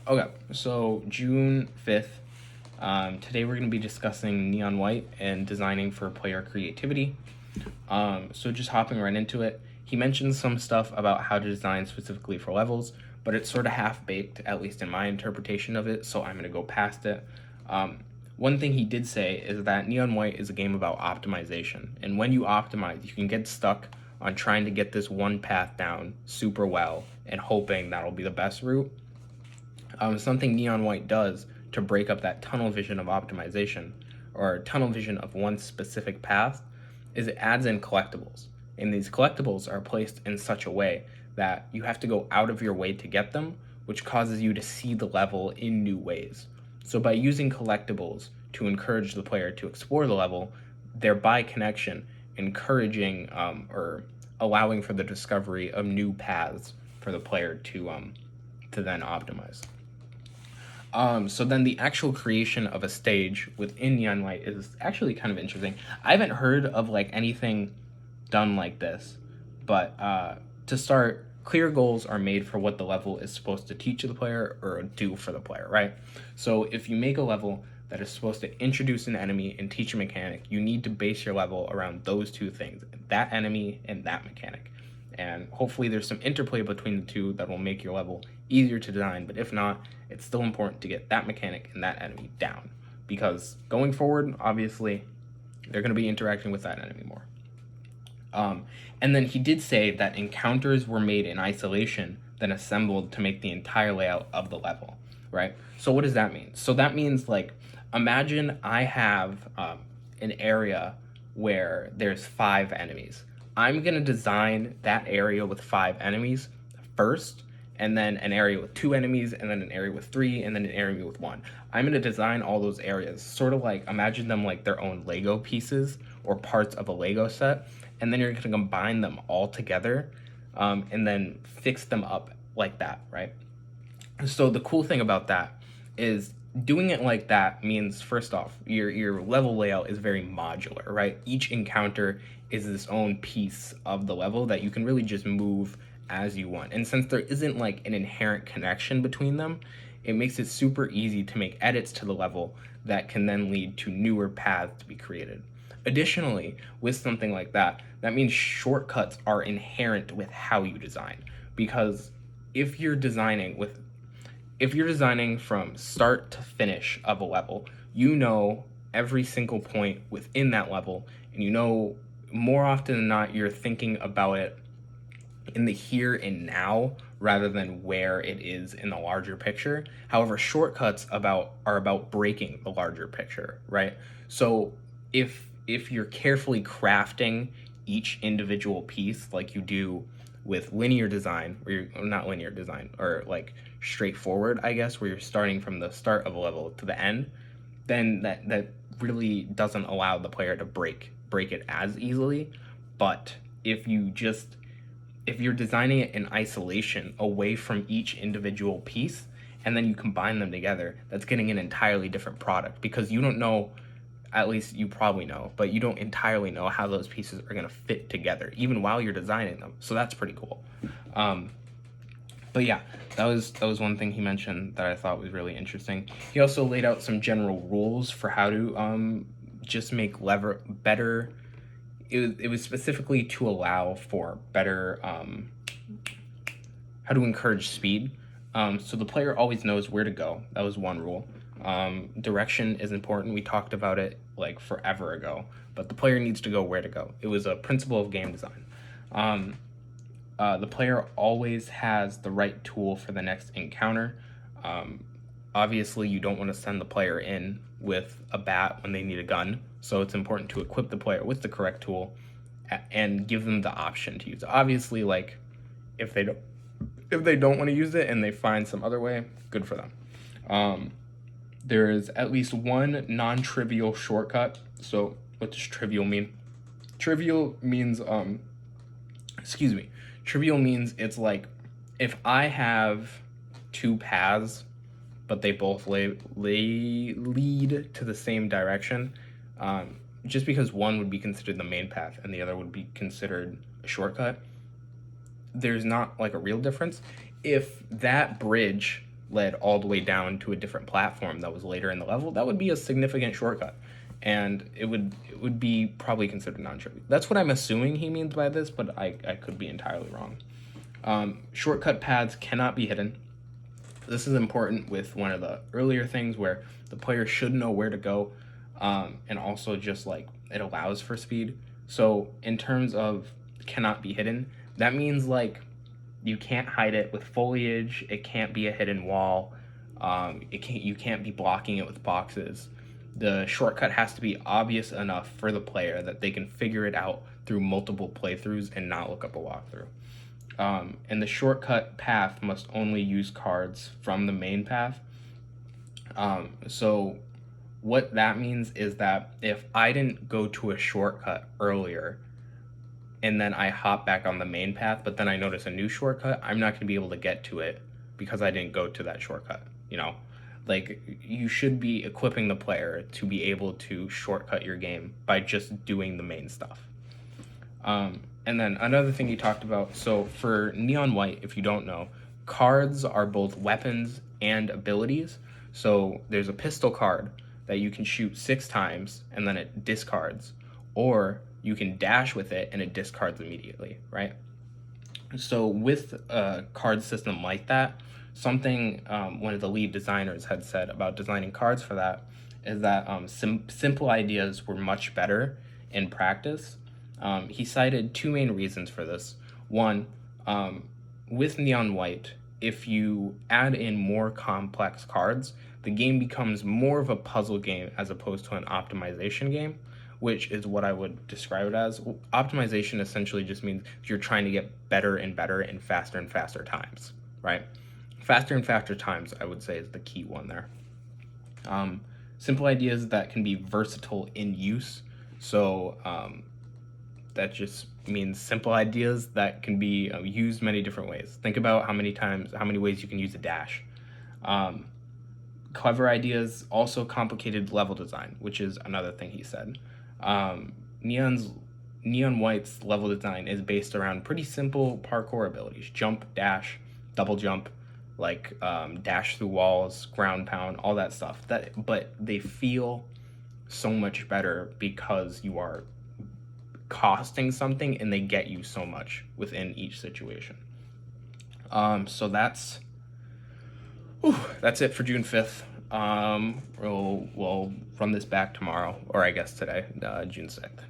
Okay, so June 5th. Today we're going to be discussing Neon White and designing for player creativity. So just hopping right into it, he mentions some stuff about how to design specifically for levels, but it's sort of half-baked, at least in my interpretation of it, so I'm going to go past it. One thing he did say is that Neon White is a game about optimization, and when you optimize, you can get stuck on trying to get this one path down super well and hoping that'll be the best route. Something Neon White does to break up that tunnel vision of optimization or tunnel vision of one specific path is it adds in collectibles. And these collectibles are placed in such a way that you have to go out of your way to get them, which causes you to see the level in new ways. So by using collectibles to encourage the player to explore the level, thereby connection encouraging or allowing for the discovery of new paths for the player to then optimize. So then the actual creation of a stage within Neon White is actually kind of interesting. I haven't heard of like anything done like this, but to start, clear goals are made for what the level is supposed to teach the player or do for the player, right? So if you make a level that is supposed to introduce an enemy and teach a mechanic, you need to base your level around those two things, that enemy and that mechanic. And hopefully there's some interplay between the two that will make your level easier to design, but if not, it's still important to get that mechanic and that enemy down, because going forward, obviously, they're going to be interacting with that enemy more. And then he did say that encounters were made in isolation, then assembled to make the entire layout of the level, right? So what does that mean? So that means, like, imagine I have an area where there's 5 enemies. I'm going to design that area with 5 enemies first, and then an area with 2 enemies, and then an area with 3, and then an area with 1. I'm going to design all those areas, sort of like, imagine them like their own Lego pieces or parts of a Lego set, and then you're going to combine them all together and then fix them up like that, right? So the cool thing about that is doing it like that means, first off, your level layout is very modular, right? Each encounter is its own piece of the level that you can really just move as you want. And since there isn't like an inherent connection between them, it makes it super easy to make edits to the level that can then lead to newer paths to be created. Additionally, with something like that, that means shortcuts are inherent with how you design, because if you're designing with if you're designing from start to finish of a level, you know every single point within that level, and you know more often than not you're thinking about it in the here and now rather than where it is in the larger picture. However, shortcuts are about breaking the larger picture, right? So if you're carefully crafting each individual piece like you do with linear design, or not linear design, or like straightforward, I guess, where you're starting from the start of a level to the end, then that really doesn't allow the player to break it as easily. But if you just if you're designing it in isolation away from each individual piece and then you combine them together, that's getting an entirely different product, because you don't know, at least you probably know, but you don't entirely know how those pieces are going to fit together even while you're designing them. So that's pretty cool. But yeah, that was one thing he mentioned that I thought was really interesting. He also laid out some general rules for how to just make lever better. It was specifically to allow for better how to encourage speed. So the player always knows where to go. That was one rule. Direction is important. We talked about it like forever ago, but the player needs to go where to go. It was a principle of game design. The player always has the right tool for the next encounter. Obviously, you don't want to send the player in with a bat when they need a gun, so it's important to equip the player with the correct tool and give them the option to use it. Obviously, like if they don't want to use it and they find some other way, good for them. There is at least one non-trivial shortcut. So what does trivial mean? Trivial means trivial means it's like if I have 2 paths but they both lead to the same direction, just because one would be considered the main path and the other would be considered a shortcut, there's not like a real difference. If that bridge led all the way down to a different platform that was later in the level, that would be a significant shortcut. And it would be probably considered non-trivial. That's what I'm assuming he means by this, but I could be entirely wrong. Shortcut paths cannot be hidden. This is important with one of the earlier things where the player should know where to go, and also just like it allows for speed. So in terms of cannot be hidden, that means like you can't hide it with foliage. It can't be a hidden wall. You can't be blocking it with boxes. The shortcut has to be obvious enough for the player that they can figure it out through multiple playthroughs and not look up a walkthrough. And the shortcut path must only use cards from the main path. So what that means is that if I didn't go to a shortcut earlier and then I hop back on the main path, but then I notice a new shortcut, I'm not going to be able to get to it because I didn't go to that shortcut, you know? Like, you should be equipping the player to be able to shortcut your game by just doing the main stuff. And then another thing you talked about, so for Neon White, if you don't know, cards are both weapons and abilities. So there's a pistol card that you can shoot 6 times and then it discards, or you can dash with it and it discards immediately, right? So with a card system like that, something one of the lead designers had said about designing cards for that is that simple ideas were much better in practice. He cited 2 main reasons for this. One, with Neon White, if you add in more complex cards, the game becomes more of a puzzle game as opposed to an optimization game, which is what I would describe it as. Optimization essentially just means you're trying to get better and better in faster and faster times, right? Faster and faster times, I would say, is the key one there. Simple ideas that can be versatile in use. So that just means simple ideas that can be used many different ways. Think about how many ways you can use a dash. Clever ideas, also complicated level design, which is another thing he said. Neon White's level design is based around pretty simple parkour abilities: jump, dash, double jump, like dash through walls, ground pound, all that stuff. But they feel so much better because you are costing something and they get you so much within each situation. So that's it for June 5th. We'll run this back tomorrow, or I guess today, June 6th.